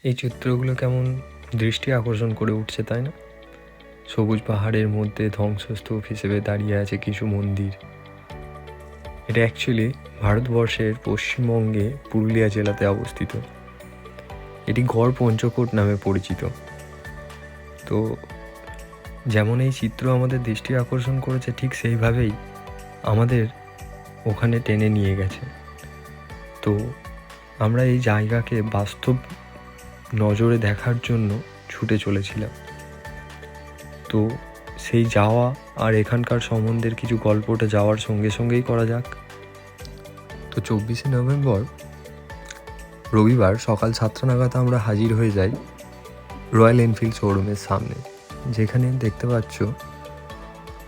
এই চিত্রগুলো কেমন দৃষ্টি আকর্ষণ করে উঠছে, তাই না? সবুজ পাহাড়ের মধ্যে ধ্বংসস্তূপ হিসেবে দাঁড়িয়ে আছে কিছু মন্দির। এটা অ্যাকচুয়ালি ভারতবর্ষের পশ্চিমবঙ্গে পুরুলিয়া জেলাতে অবস্থিত। এটি গড় পঞ্চকোট নামে পরিচিত। তো যেমন এই চিত্র আমাদের দৃষ্টি আকর্ষণ করেছে, ঠিক সেইভাবেই আমাদের ওখানে টেনে নিয়ে গেছে। তো আমরা এই জায়গাকে বাস্তব নজরে দেখার জন্য ছুটে চলেছিলাম। তো সেই যাওয়া আর এখানকার সম্বন্ধের কিছু গল্পটা যাওয়ার সঙ্গে সঙ্গেই করা যাক। তো 24শে নভেম্বর রবিবার সকাল 7টা নাগাদ আমরা হাজির হয়ে যাই রয়্যাল এনফিল্ড শোরুমের সামনে, যেখানে দেখতে পাচ্ছ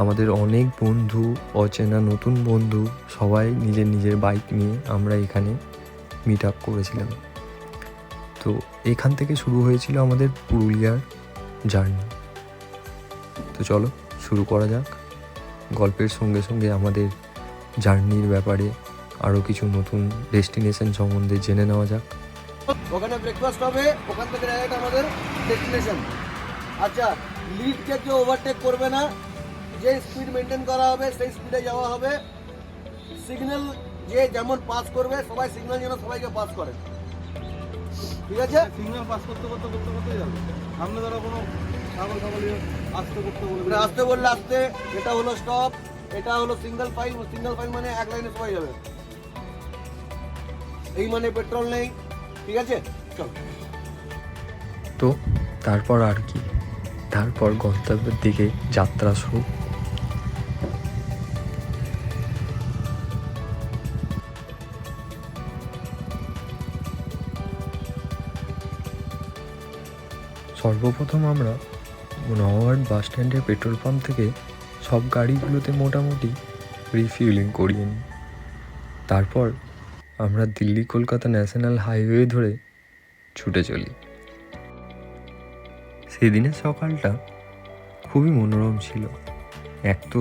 আমাদের অনেক বন্ধু, অচেনা নতুন বন্ধু সবাই নিজের নিজের বাইক নিয়ে আমরা এখানে মিট আপ করেছিলাম। তো এখান থেকে শুরু হয়েছিল আমাদের পুরুলিয়ার জার্নি। তো চলো শুরু করা যাক। গল্পের সঙ্গে সঙ্গে আমাদের জার্নির ব্যাপারে আরও কিছু নতুন ডেস্টিনেশন সম্বন্ধে জেনে নেওয়া যাক। ওখানে ব্রেকফাস্ট হবে, ওখান থেকে ডাইরেক্ট আমাদের ডেস্টিনেশন। আচ্ছা, লিডকে কেউ ওভারটেক করবে না, যে স্পিড মেনটেন করা হবে সেই স্পিডে যাওয়া হবে। সিগন্যাল যে যেমন পাস করবে, সবাই সিগন্যাল যেন সবাইকে পাস করে, ঠিক আছে? সিগন্যাল পাস করতে যাবে। সামনে ধরো কোনো আসতে করতে বলবে, আসতে বললে আসতে। এটা হলো স্টপ, এটা হলো সিঙ্গেল ফাইল। সিঙ্গেল ফাইল মানে এক লাইনে সবাই যাবে, এই মানে পেট্রোল নেই, ঠিক আছে? চল। তো তারপর আর কি, তারপর গন্তব্যের দিকে যাত্রা শুরু। সর্বপ্রথম আমরা নওয়ার্ড বাস স্ট্যান্ডের পেট্রোল পাম্প থেকে সব গাড়িগুলোতে মোটামুটি রিফিউলিং করিয়ে নিই। তারপর আমরা দিল্লি কলকাতা ন্যাশনাল হাইওয়ে ধরে ছুটে চলি। সেদিনের সকালটা খুবই মনোরম ছিল। এক তো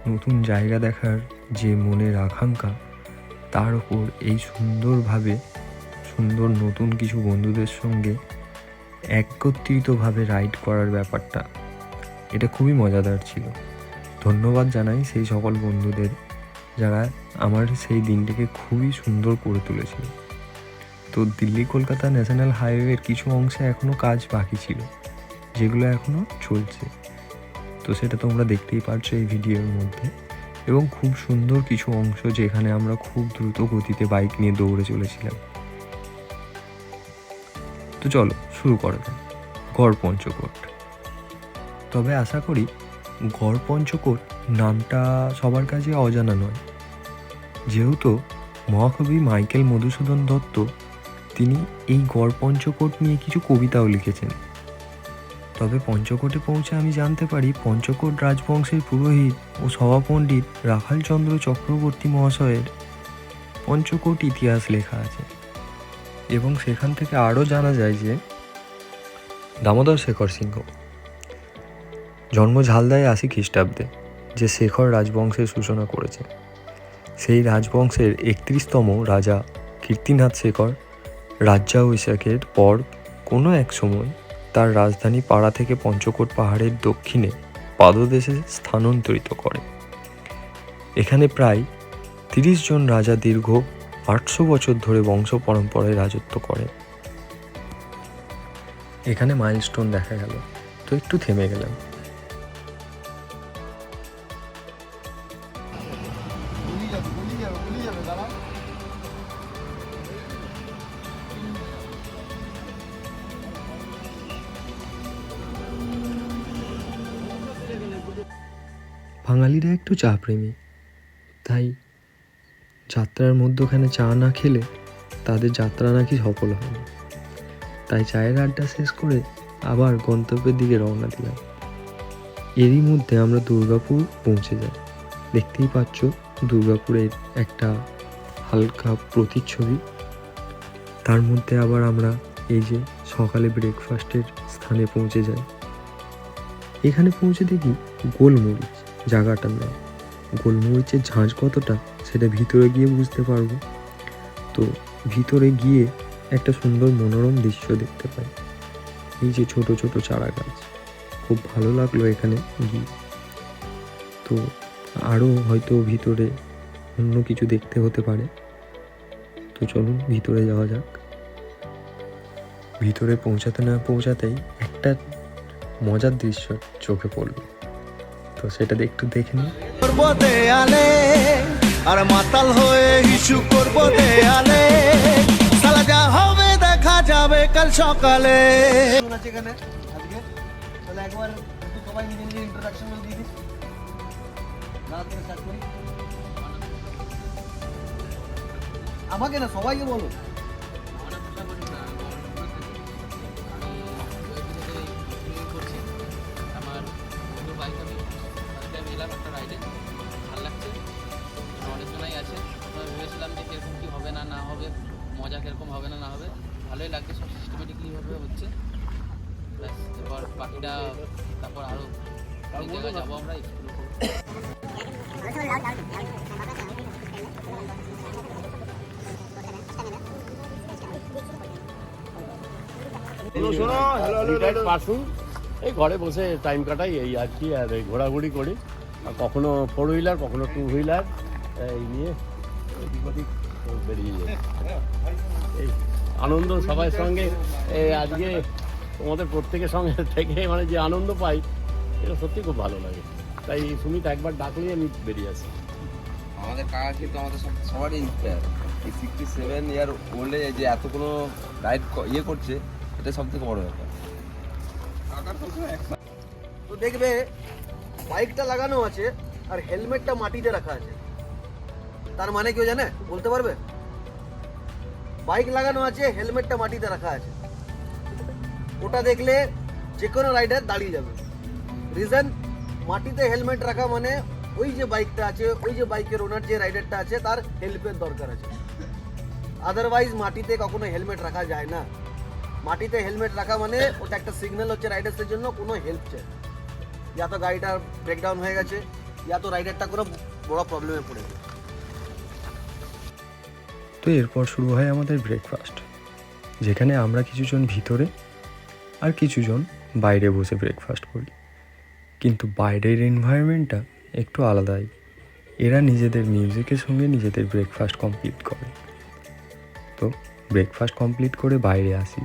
নতুন জায়গা দেখার যে মনের আকাঙ্ক্ষা, তার ওপর এই সুন্দরভাবে সুন্দর নতুন কিছু বন্ধুদের সঙ্গে একত্রিতভাবে রাইড করার ব্যাপারটা, এটা খুবই মজাদার ছিল। ধন্যবাদ জানাই সেই সকল বন্ধুদের যারা আমার সেই দিনটিকে খুবই সুন্দর করে তুলেছিল। তো দিল্লি কলকাতা ন্যাশনাল হাইওয়ের কিছু অংশে এখনও কাজ বাকি ছিল, যেগুলো এখনও চলছে। তো সেটা তোমরা দেখতেই পারছো এই ভিডিওর মধ্যে। এবং খুব সুন্দর কিছু অংশ যেখানে আমরা খুব দ্রুত গতিতে বাইক নিয়ে দৌড়ে চলেছিলাম। তো চলো শুরু করা যাক গড় পঞ্চকোট। তবে আশা করি গড় পঞ্চকোট নামটা সবার কাছে অজানা নয়, যেহেতু মহাকবি মাইকেল মধুসূদন দত্ত তিনি এই গড় পঞ্চকোট নিয়ে কিছু কবিতাও লিখেছেন। তবে পঞ্চকোটে পৌঁছে আমি জানতে পারি পঞ্চকোট রাজবংশের পুরোহিত ও সভাপণ্ডিত রাখালচন্দ্র চক্রবর্তী মহাশয়ের পঞ্চকোট ইতিহাস লেখা আছে। এবং সেখান থেকে আরও জানা যায় যে দামোদর শেখর সিংহ জন্ম ঝালদায় 80 খ্রিস্টাব্দে, যে শেখর রাজবংশের সূচনা করেছে। সেই রাজবংশের 31তম রাজা কীর্তিনাথ শেখর রাজ্যাভিষেকের পর কোনো এক সময় তার রাজধানী পাড়া থেকে পঞ্চকোট পাহাড়ের দক্ষিণে পাদদেশে স্থানান্তরিত করে। এখানে প্রায় 30 জন রাজা দীর্ঘ 800 বছর ধরে বংশ পরম্পরায় রাজত্ব করে। এখানে মাইলস্টোন দেখা গেল, তো একটু থেমে গেলাম। বাঙালিরা একটু চা প্রেমী, তাই যাত্রার মধ্যখানে চা না খেলে তাদের যাত্রা নাকি সফল হয় না। তাই চায়ের আড্ডা শেষ করে আবার গন্তব্যের দিকে রওনা দিলাম। এরই মধ্যে আমরা দুর্গাপুর পৌঁছে যাই। দেখতেই পাচ্ছ দুর্গাপুরের একটা হালকা প্রতিচ্ছবি। তার মধ্যে আবার আমরা এই যে সকালে ব্রেকফাস্টের স্থানে পৌঁছে যাই। এখানে পৌঁছে দেখি গোলমরিচ জায়গাটার নাম। গোলমরিচের ঝাঁঝ কতটা সেটা ভিতরে গিয়ে বুঝতে পারবো। তো ভিতরে গিয়ে একটা সুন্দর মনোরম দৃশ্য দেখতে পাই। এই যে ছোট ছোট চারা গাছ, খুব ভালো লাগলো এখানে গিয়ে। তো আরও হয়তো ভিতরে অন্য কিছু দেখতে হতে পারে, তো চলুন ভিতরে যাওয়া যাক। ভিতরে পৌঁছাতে না পৌঁছাতেই একটা মজার দৃশ্য চোখে পড়লো, তো সেটা একটু দেখে নিই। করবো দেয়ালে আর মাতাল হয়ে ইস্যু করবো দেয়ালে, সালা যা হবে দেখা যাবে কাল সকালে। কেমন আছে এখানে আজকে? তাহলে একবার একটু সবাই নিজে নিজে ইন্ট্রোডাকশন দিয়ে দিস। রাত থেকে স্টার্ট করি। আমাকে না, সবাইকে বলো। আমার বন্ধুর বাইক আমি ফার্স্ট টাইম এলাম একটা রাইডে, ভালো লাগছে। অনেকজনাই আছে, আমরা ভেবেছিলাম যে কীরকম কী হবে না না হবে, মজা কীরকম হবে না না হবে। ভালোই লাগছে, সব সিস্টেমেটিকলিভাবে হচ্ছে। ব্যাস এবার বাকিটা তারপর আরও অনেক জায়গায় যাবো আমরা, এক্সপ্লোর করবো। পার্সন এই ঘরে বসে টাইম কাটাই এই আর কি, আর এই ঘোরাঘুরি করি, আর কখনো 4 হুইলার কখনো 2 হুইলার এই নিয়ে এদিক ওদিক বেরিয়ে যায়। এই আনন্দ সবার সঙ্গে এই আজকে তোমাদের প্রত্যেকের সঙ্গে থেকে মানে যে আনন্দ পাই, এটা সত্যি খুব ভালো লাগে। তাই সুমিত একবার ডাকলেই আমি বেরিয়ে আসি। আমাদের কাকা কিন্তু আমাদের সবারই ইন্সপায়ার। এই 67 ইয়ার ওল্ডে যে এত কোনো রাইড ইয়ে করছে, এটা সব থেকে বড় ব্যাপার। তো দেখবে বাইকটা লাগানো আছে আর হেলমেটটা মাটিতে রাখা আছে, তার মানে কেউ জানে? বলতে পারবে? বাইক লাগানো আছে, হেলমেটটা মাটিতে রাখা আছে, ওটা দেখলে যে কোনো রাইডার দাঁড়িয়ে যাবে। রিজন, মাটিতে হেলমেট রাখা মানে ওই যে বাইকটা আছে, ওই যে বাইকের ওনার যে রাইডারটা আছে তার হেল্পের দরকার আছে। আদারওয়াইজ মাটিতে কখনো হেলমেট রাখা যায় না। মাটিতে হেলমেট রাখা মানে ওটা একটা সিগন্যাল হচ্ছে রাইডার্সের জন্য কোনো হেল্প চাই, ইয়া তো গাড়িটা ব্রেকডাউন হয়ে গেছে, ইয়া তো রাইডারটা কোনো বড় প্রবলেমে পড়ে গেছে। তো এরপর শুরু হয় আমাদের ব্রেকফাস্ট, যেখানে আমরা কিছুজন ভিতরে আর কিছুজন বাইরে বসে ব্রেকফাস্ট করি। কিন্তু বাইরের এনভায়রনমেন্টটা একটু আলাদাই। এরা নিজেদের মিউজিকের সঙ্গে নিজেদের ব্রেকফাস্ট কমপ্লিট করে। তো ব্রেকফাস্ট কমপ্লিট করে বাইরে আসি।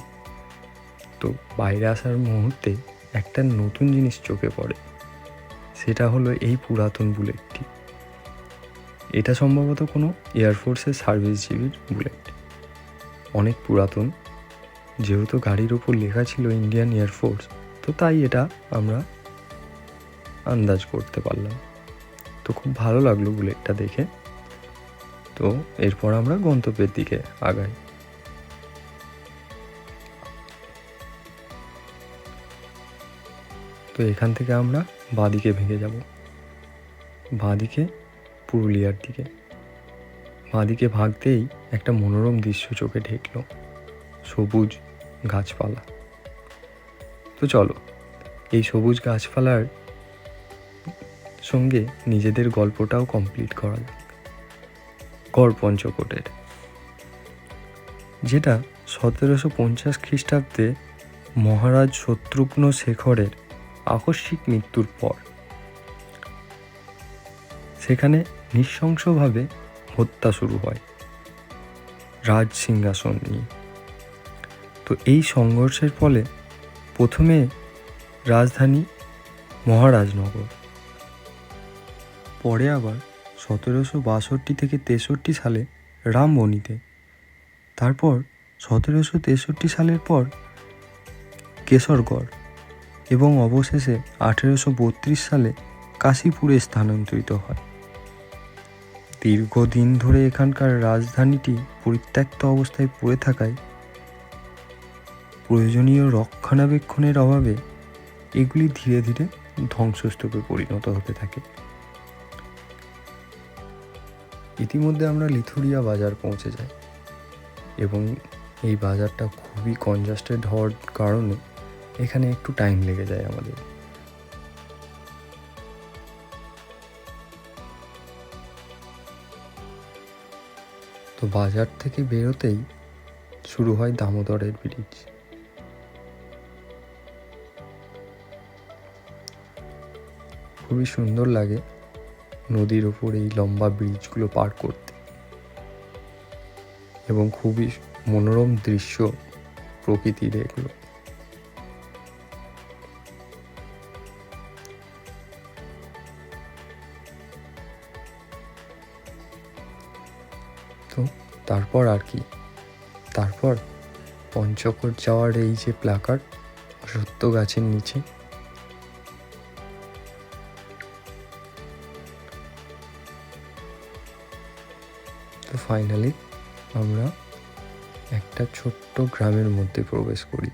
তো বাইরে আসার মুহূর্তে একটা নতুন জিনিস চোখে পড়ে, সেটা হলো এই পুরাতন বুলেটটি। এটা সম্ভবত কোনো এয়ারফোর্সের সার্ভিসজীবীর বুলেট, অনেক পুরাতন। যেহেতু গাড়ির ওপর লেখা ছিল ইন্ডিয়ান এয়ারফোর্স, তো তাই এটা আমরা আন্দাজ করতে পারলাম। তো খুব ভালো লাগলো বুলেটটা দেখে। তো এরপর আমরা গন্তব্যের দিকে আগাই। তো এখান থেকে আমরা বাঁদিকে ভেঙে যাব, বাঁদিকে পুরুলিয়ার দিকে। বাঁদিকে ভাগতেই একটা মনোরম দৃশ্য চোখে ঠেকলো, সবুজ গাছপালা। তো চলো এই সবুজ গাছপালার সঙ্গে নিজেদের গল্পটাও কমপ্লিট করা যাক। গড় পঞ্চকোটের, যেটা 1750 খ্রিস্টাব্দে মহারাজ শত্রুঘ্ন শেখরের আকস্মিক মৃত্যুর পর সেখানে নৃশংসভাবে হত্যা শুরু হয় রাজ সিংহাসন নিয়ে। তো এই সংঘর্ষের ফলে প্রথমে রাজধানী মহারাজনগর, পরে আবার 1762 থেকে 63 সালে রামবনিতে, তারপর 1763 সালের পর কেশরগড় এবং অবশেষে 1832 সালে কাশীপুরে স্থানান্তরিত হয়। দীর্ঘদিন ধরে এখানকার রাজধানীটি পরিত্যক্ত অবস্থায় পড়ে থাকায় প্রয়োজনীয় রক্ষণাবেক্ষণের অভাবে এগুলি ধীরে ধীরে ধ্বংসস্তূপে পরিণত হতে থাকে। ইতিমধ্যে আমরা লিথুরিয়া বাজার পৌঁছে যাই এবং এই বাজারটা খুবই কনজাস্টেড হওয়ার কারণে এখানে একটু টাইম লেগে যায় আমাদের। তো বাজার থেকে বেরোতেই শুরু হয় দামোদরের ব্রিজ। খুবই সুন্দর লাগে নদীর ওপর এই লম্বা ব্রিজগুলো পার করতে, এবং খুবই মনোরম দৃশ্য প্রকৃতির এগুলো। তো তারপর আর কি, তারপর পঞ্চকোট যাওয়ার এই যে প্ল্যাকার্ড অশ্বত্থ গাছের নিচে, তো ফাইনালি আমরা একটা ছোট্ট গ্রামের মধ্যে প্রবেশ করি।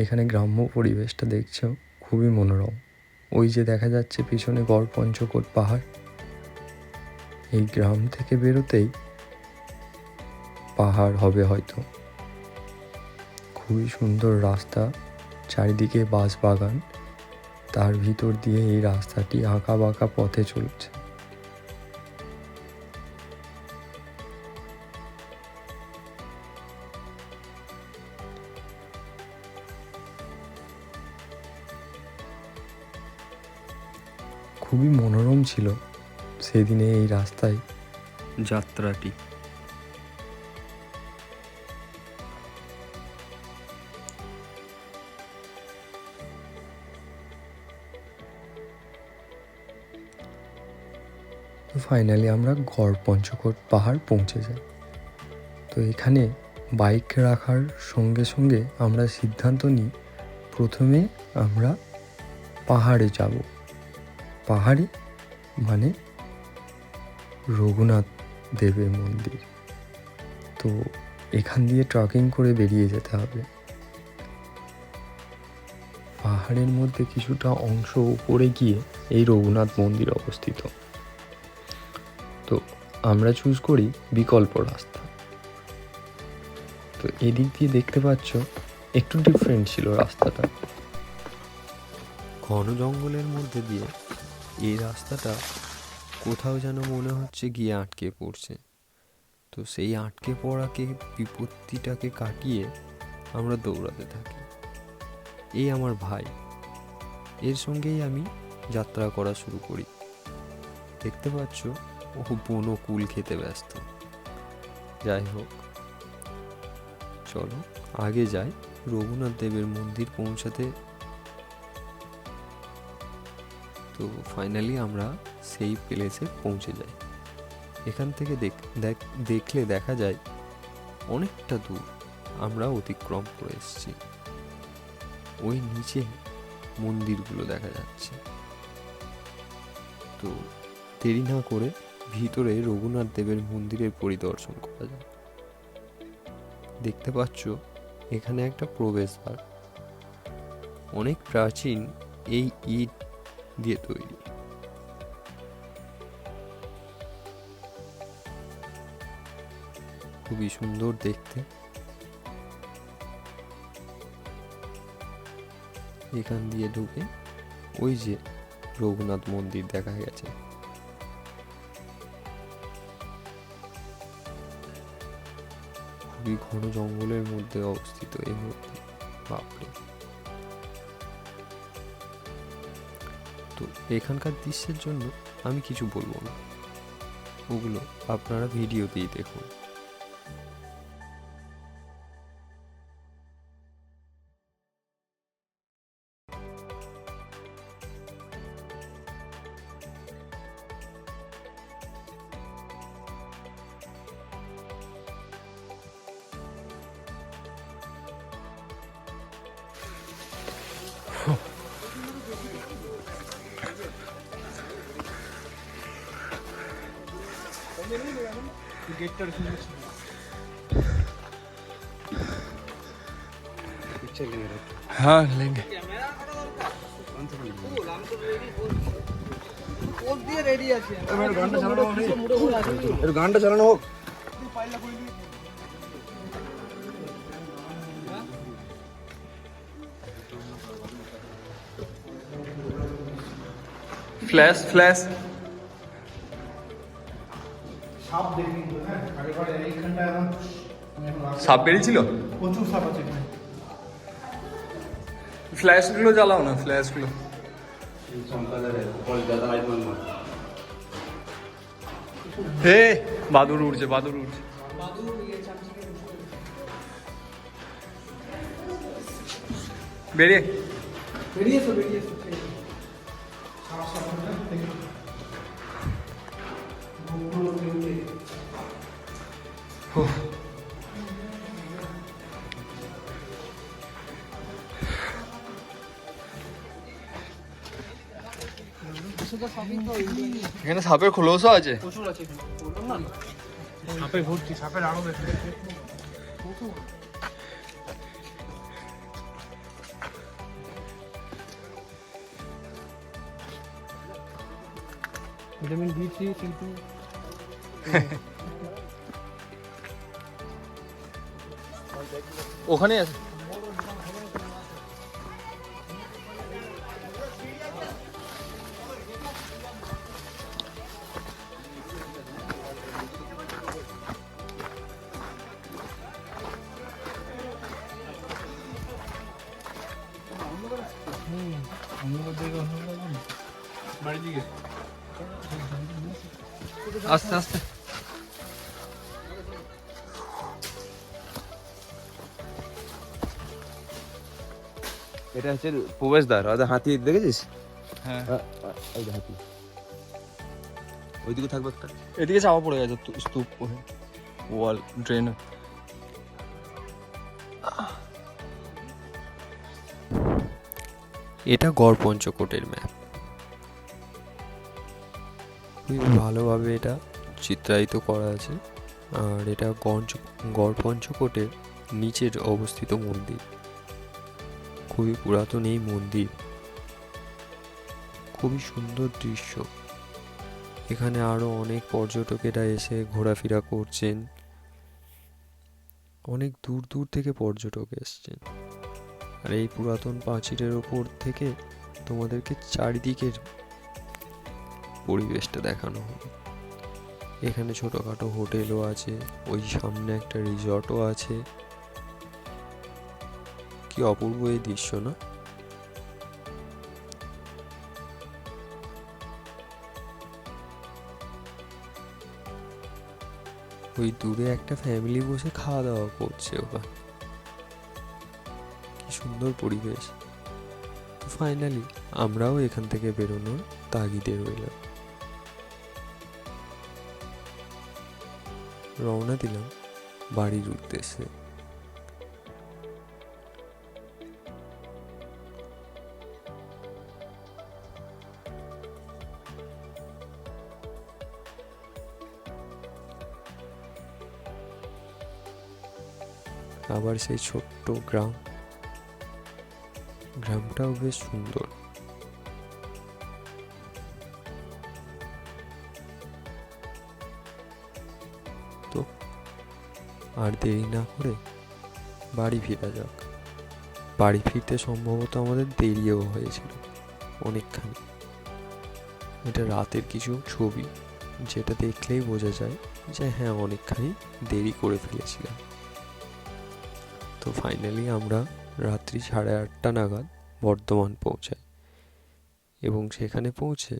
এখানে গ্রাম্য পরিবেশটা দেখছো খুবই মনোরম। ওই যে দেখা যাচ্ছে পিছনে গড় পঞ্চকোট পাহাড়। এই গ্রাম থেকে বেরোতেই পাহাড় হবে হয়তো। খুবই সুন্দর রাস্তা, চারিদিকে বাঁশ বাগান, তার ভিতর দিয়ে এই রাস্তাটি আঁকা বাঁকা পথে চলছে। খুবই মনোরম ছিল সেদিনে এই রাস্তায় যাত্রাটি। তো ফাইনালি আমরা গড় পঞ্চকোট পাহাড় পৌঁছে যাই। তো এখানে বাইক রাখার সঙ্গে সঙ্গে আমরা সিদ্ধান্ত নিই প্রথমে আমরা পাহাড়ে যাব। পাহাড়ে মানে রঘুনাথ দেবের মন্দির। তো এখান দিয়ে ট্রেকিং করে বেরিয়ে যেতে হবে। পাহাড়ের মধ্যে কিছুটা অংশ উপরে গিয়ে এই রঘুনাথ মন্দির অবস্থিত। তো আমরা চুজ করি বিকল্প রাস্তা। তো এদিক দিয়ে দেখতে পাচ্ছ একটু ডিফারেন্ট ছিল রাস্তাটা। ঘন জঙ্গলের মধ্যে দিয়ে এই রাস্তাটা কোথাও যেন মনে হচ্ছে গিয়ে আটকে পড়ছে। তো সেই আটকে পড়াকে, বিপত্তিটাকে কাটিয়ে আমরা দৌড়াতে থাকি। এই আমার ভাই, এর সঙ্গেই আমি যাত্রা করা শুরু করি। দেখতে পাচ্ছ ও বনো কুল খেতে ব্যস্ত। যাই হোক, চলো আগে যাই, রঘুনাথ দেবের মন্দির পৌঁছাতে। তো ফাইনালি আমরা সেই প্লেসে পৌঁছে যাই। এখান থেকে দেখলে দেখা যায় অনেকটা দূর আমরা অতিক্রম করে এসেছি। ওই নিচে মন্দিরগুলো দেখা যাচ্ছে। তো দেরি না করে ভিতরে রঘুনাথ দেবের মন্দিরের পরিদর্শন করা যায়। দেখতে পাচ্ছ এখানে একটা প্রবেশদ্বার, অনেক প্রাচীন, এই ইট দিয়ে তৈরি। খুবই সুন্দর দেখতে। এখান দিয়ে ঢুকে ওই যে রঘুনাথ মন্দির দেখা গেছে। খুবই ঘন জঙ্গলের মধ্যে অবস্থিত এই মন্দির। বাপরে। তো এখানকার দৃশ্যের জন্য আমি কিছু বলবো না, ওগুলো আপনারা ভিডিওতেই দেখুন। हाँ लेंगे। গানটা চালানো হোক। ফ্ল্যাশ ফ্ল্যাশ সাপ দেখি, হ্যাঁ, এইখানটা এখন সাপ বেরিয়েছিল? প্রচুর সাপ আছে এখানে। ফ্ল্যাশগুলো জ্বালাও না, ফ্ল্যাশগুলো। হে বাদুর উড়ছে, বাদুর উড়ছে। বেরিয়ে এখানে সাপের খোলসও আছে। সাপে ভর্তি, সাপের আরো বেশি। ভিটামিন D3 কিন্তু ওখানে আছে। বাড়ির দিকে আস্তে আস্তে। এটা হচ্ছে প্রবেশদ্বার, ওদের হাতি দেখেছিস? হ্যাঁ, ওই যে হাতি ওইদিকে থাকবে একটা। এদিকে চাপা পড়ে গেছে স্তূপ, ওয়াল, ড্রেন। এটা গড় পঞ্চকোটের ম্যাপ। খুবই ভালোভাবে এটা চিত্রায়িত করা আছে। আর এটা গড় পঞ্চকোটের নিচের অবস্থিত মন্দির। খুবই পুরাতন এই মন্দির, খুবই সুন্দর দৃশ্য। এখানে আরো অনেক পর্যটকেরা এসে ঘোরাফেরা করছেন। অনেক দূর দূর থেকে পর্যটক এসছেন। আর এই পুরাতন প্রাচীরের ওপর থেকে তোমাদেরকে চারিদিকের পরিবেশটা দেখানো হবে। এখানে ছোটখাটো হোটেলও আছে, ওই সামনে একটা রিসর্টও আছে। কি অপূর্ব এই দৃশ্য না? ওই দূরে একটা ফ্যামিলি বসে খাওয়া দাওয়া করছে ওখানে। কি সুন্দর পরিবেশ। তো ফাইনালি আমরাও এখান থেকে বেরোনোর তাগিদে রইলাম। রওনা দিলাম বাড়ির উদ্দেশ্যে। আবার সেই ছোট্ট গ্রামটাও বেশ সুন্দর। তো আর দেরি না করে বাড়ি ফেরা যাক। বাড়ি ফিরতে সম্ভবত আমাদের দেরিও হয়েছিল অনেকখানি। এটা রাতের কিছু ছবি, যেটা দেখলেই বোঝা যায় যে হ্যাঁ, অনেকখানি দেরি করে ফেলেছিলাম। তো ফাইনালি আমরা রাত্রি 8:30 নাগাদ বর্ধমান পৌঁছাই এবং সেখানে পৌঁছে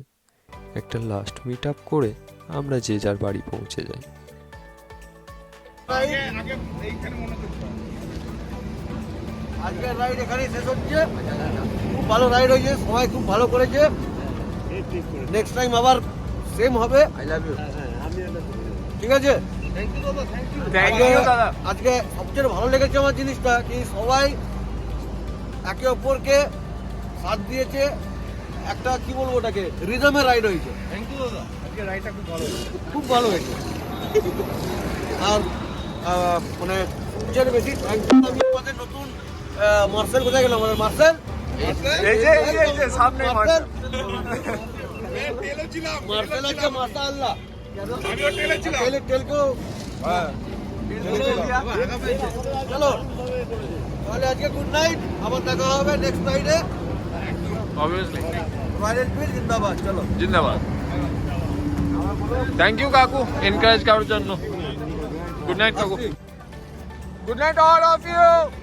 একটা লাস্ট মিট আপ করে আমরা যে যার বাড়ি পৌঁছে যাই। আজকের রাইড এখানেই শেষ হচ্ছে। খুব ভালো রাইড হয়েছে, সবাই খুব ভালো করেছে। নেক্সট টাইম আবার সেম হবে। I love you. ঠিক আছে, আজকে সবচেয়ে ভালো লেগেছে আমার জিনিসটা কি সবাই একে অপরকে সাথ দিয়েছে। একটা কি বলবো ওটাকে, রিদমে রাইড হয়েছে। থ্যাংক ইউ দাদা, আজকে রাইডটা খুব ভালো হয়েছে। খুব ভালো হয়েছে। আর মানে সবচেয়ে বেশি থ্যাংক ইউ আমি আমাদের নতুন মার্সেল। কোথায় গেলাম আমাদের মার্সেল? সামনে মার্সেল আছে, মাশাআল্লাহ। টেলকেও চলো তাহলে আজকে গুড নাইট। আবার দেখা হবে next Friday. Obviously. Royal Enfield জিন্দাবাদ। চলো জিন্দাবাদ। থ্যাংক ইউ কাকু এনকারেজ করার জন্য। গুড নাইট কাকু। Good night all of you.